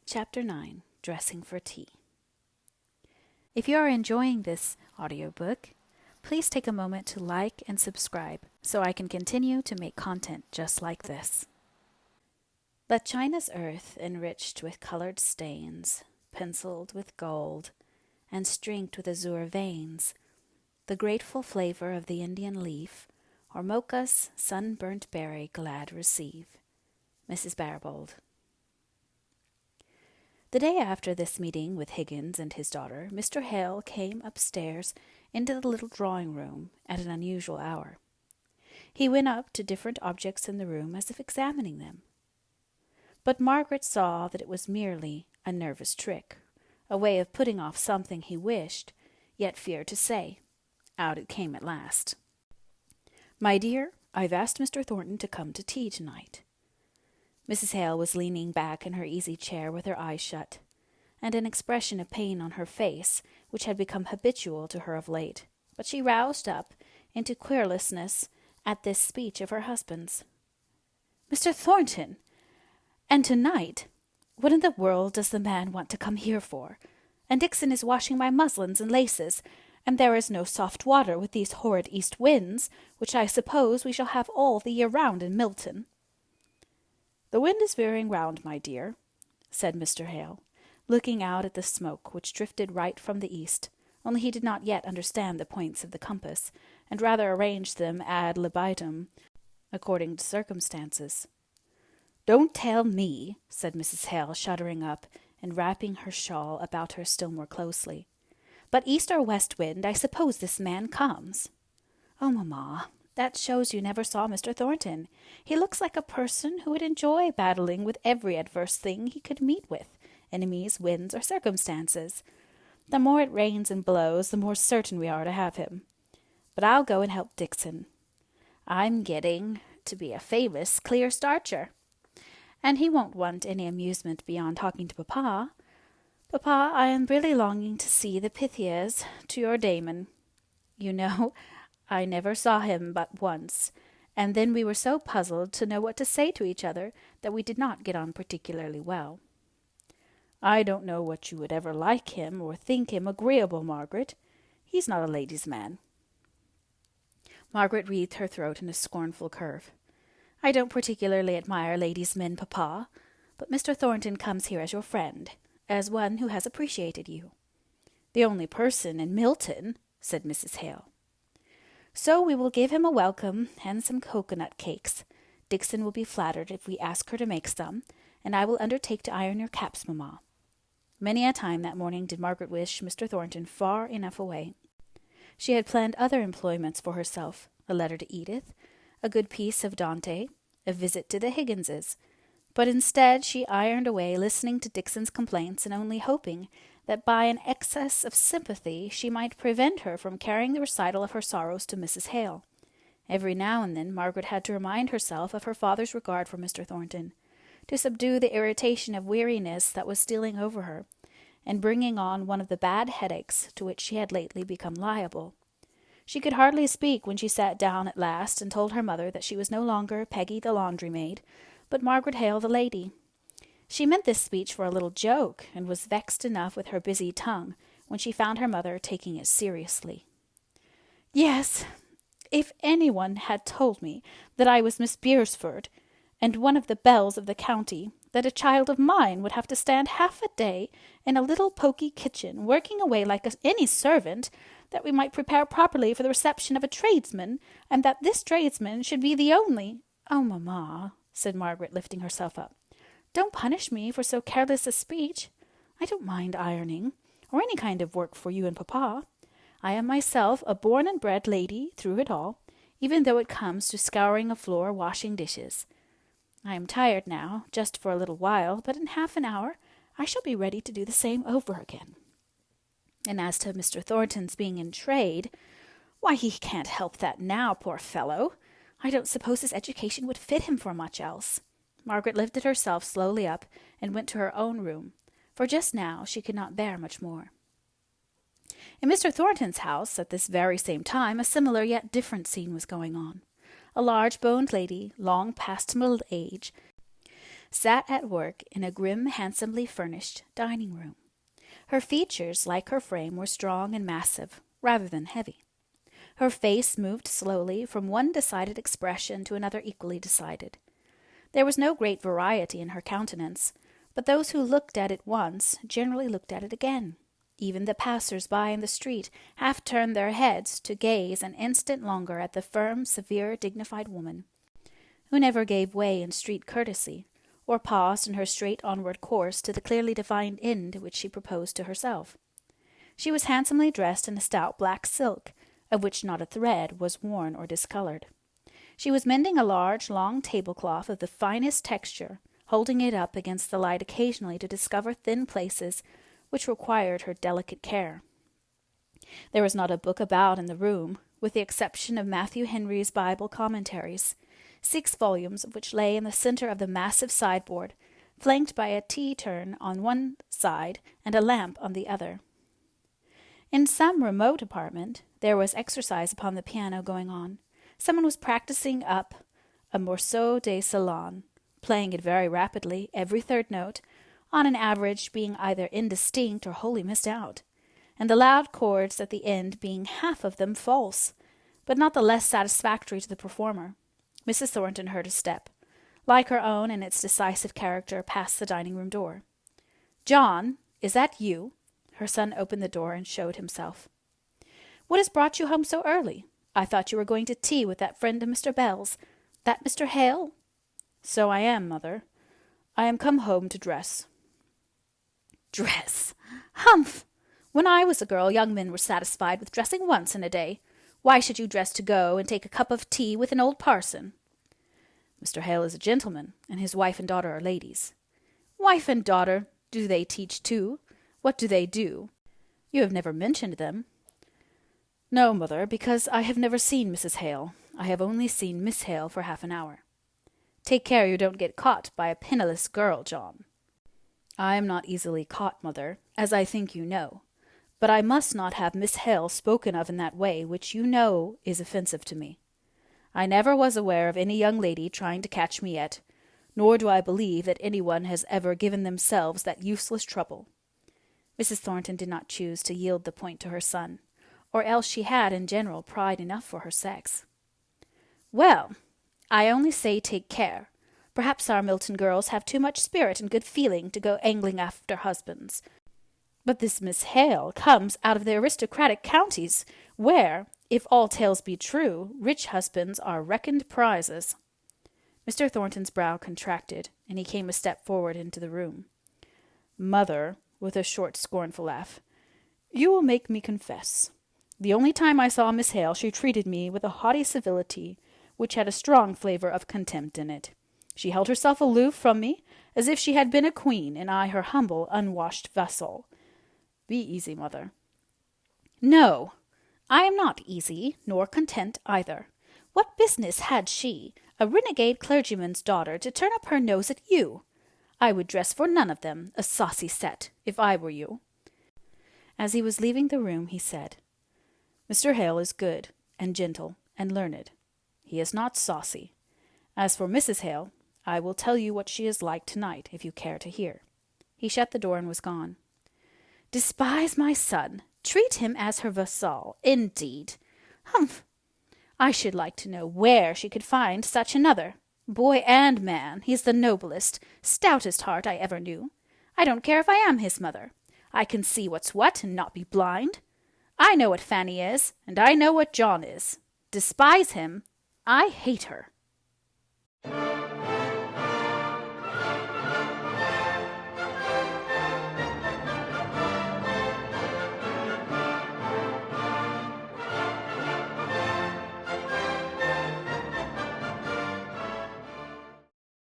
Chapter 9, Dressing for Tea. If you are enjoying this audiobook, please take a moment to like and subscribe so I can continue to make content just like this. Let China's earth enriched with colored stains, penciled with gold, and streaked with azure veins, the grateful flavor of the Indian leaf, or mocha's sunburnt berry glad receive. Mrs. Barbauld. The day after this meeting with Higgins and his daughter, Mr. Hale came upstairs into the little drawing-room at an unusual hour. He went up to different objects in the room as if examining them. But Margaret saw that it was merely a nervous trick, a way of putting off something he wished, yet feared to say. Out it came at last. "My dear, I've asked Mr. Thornton to come to tea tonight." Mrs. Hale was leaning back in her easy chair with her eyes shut, and an expression of pain on her face which had become habitual to her of late, but she roused up into querulousness at this speech of her husband's. "Mr. Thornton! And tonight? What in the world does the man want to come here for? And Dixon is washing my muslins and laces, and there is no soft water with these horrid east winds, which I suppose we shall have all the year round in Milton." "The wind is veering round, my dear," said Mr. Hale, looking out at the smoke which drifted right from the east, only he did not yet understand the points of the compass, and rather arranged them ad libitum, according to circumstances. "Don't tell me," said Mrs. Hale, shuddering up and wrapping her shawl about her still more closely. "But east or west wind, I suppose this man comes." "Oh, mamma, that shows you never saw Mr. Thornton. He looks like a person who would enjoy battling with every adverse thing he could meet with, enemies, winds, or circumstances. The more it rains and blows, the more certain we are to have him. But I'll go and help Dixon. I'm getting to be a famous clear starcher. And he won't want any amusement beyond talking to Papa. Papa, I am really longing to see the Pythias to your Damon. You know, I never saw him but once, and then we were so puzzled to know what to say to each other that we did not get on particularly well." "I don't know what you would ever like him or think him agreeable, Margaret. He's not a lady's man." Margaret wreathed her throat in a scornful curve. "I don't particularly admire ladies' men, Papa, but Mr. Thornton comes here as your friend, as one who has appreciated you." "The only person in Milton," said Mrs. Hale. "So we will give him a welcome and some cocoanut cakes. Dixon will be flattered if we ask her to make some, and I will undertake to iron your caps, mamma." Many a time that morning did Margaret wish Mr. Thornton far enough away. She had planned other employments for herself, a letter to Edith, a good piece of Dante, a visit to the Higginses, but instead she ironed away listening to Dixon's complaints and only hoping that by an excess of sympathy she might prevent her from carrying the recital of her sorrows to Mrs. Hale. Every now and then Margaret had to remind herself of her father's regard for Mr. Thornton, to subdue the irritation of weariness that was stealing over her, and bringing on one of the bad headaches to which she had lately become liable. She could hardly speak when she sat down at last and told her mother that she was no longer Peggy the laundry-maid, but Margaret Hale the lady. She meant this speech for a little joke, and was vexed enough with her busy tongue when she found her mother taking it seriously. "Yes, if anyone had told me that I was Miss Beresford, and one of the belles of the county, that a child of mine would have to stand half a day in a little poky kitchen, working away like any servant, that we might prepare properly for the reception of a tradesman, and that this tradesman should be the only—" "Oh, mamma," said Margaret, lifting herself up, "don't punish me for so careless a speech. I don't mind ironing, or any kind of work for you and Papa. I am myself a born and bred lady through it all, even though it comes to scouring a floor, washing dishes. I am tired now, just for a little while, but in half an hour I shall be ready to do the same over again. And as to Mr. Thornton's being in trade, why, he can't help that now, poor fellow. I don't suppose his education would fit him for much else." Margaret lifted herself slowly up and went to her own room, for just now she could not bear much more. In Mr. Thornton's house, at this very same time, a similar yet different scene was going on. A large-boned lady, long past middle age, sat at work in a grim, handsomely furnished dining room. Her features, like her frame, were strong and massive, rather than heavy. Her face moved slowly from one decided expression to another equally decided. There was no great variety in her countenance, but those who looked at it once generally looked at it again. Even the passers-by in the street half turned their heads to gaze an instant longer at the firm, severe, dignified woman, who never gave way in street courtesy, or paused in her straight onward course to the clearly defined end which she proposed to herself. She was handsomely dressed in a stout black silk, of which not a thread was worn or discolored. She was mending a large, long tablecloth of the finest texture, holding it up against the light occasionally to discover thin places which required her delicate care. There was not a book about in the room, with the exception of Matthew Henry's Bible commentaries, 6 volumes of which lay in the center of the massive sideboard, flanked by a tea-turn on one side and a lamp on the other. In some remote apartment there was exercise upon the piano going on. Someone was practicing up a morceau de salon, playing it very rapidly, every third note, on an average being either indistinct or wholly missed out, and the loud chords at the end being half of them false, but not the less satisfactory to the performer. Mrs. Thornton heard a step, like her own in its decisive character, past the dining-room door. "John, is that you?" Her son opened the door and showed himself. "What has brought you home so early? I thought you were going to tea with that friend of Mr. Bell's, that Mr. Hale?" "So I am, mother. I am come home to dress." "Dress? Humph! When I was a girl, young men were satisfied with dressing once in a day. Why should you dress to go and take a cup of tea with an old parson?" "Mr. Hale is a gentleman, and his wife and daughter are ladies." "Wife and daughter? Do they teach too? What do they do? You have never mentioned them." "No, mother, because I have never seen Mrs. Hale. I have only seen Miss Hale for half an hour." "Take care you don't get caught by a penniless girl, John." "I am not easily caught, mother, as I think you know. But I must not have Miss Hale spoken of in that way, which you know is offensive to me. I never was aware of any young lady trying to catch me yet, nor do I believe that anyone has ever given themselves that useless trouble." Mrs. Thornton did not choose to yield the point to her son, or else she had, in general, pride enough for her sex. "Well, I only say take care. Perhaps our Milton girls have too much spirit and good feeling to go angling after husbands. But this Miss Hale comes out of the aristocratic counties, where, if all tales be true, rich husbands are reckoned prizes." Mr. Thornton's brow contracted, and he came a step forward into the room. "Mother," with a short, scornful laugh, "you will make me confess. The only time I saw Miss Hale she treated me with a haughty civility which had a strong flavor of contempt in it. She held herself aloof from me, as if she had been a queen, and I her humble, unwashed vassal. Be easy, mother." "No, I am not easy, nor content either. What business had she, a renegade clergyman's daughter, to turn up her nose at you? I would dress for none of them, a saucy set, if I were you." As he was leaving the room, he said, "Mr. Hale is good, and gentle, and learned. He is not saucy. As for Mrs. Hale, I will tell you what she is like tonight, if you care to hear." He shut the door and was gone. "Despise my son, treat him as her vassal, indeed! Humph! I should like to know where she could find such another. Boy and man, he's the noblest, stoutest heart I ever knew. I don't care if I am his mother. I can see what's what and not be blind. I know what Fanny is, and I know what John is. Despise him? I hate her."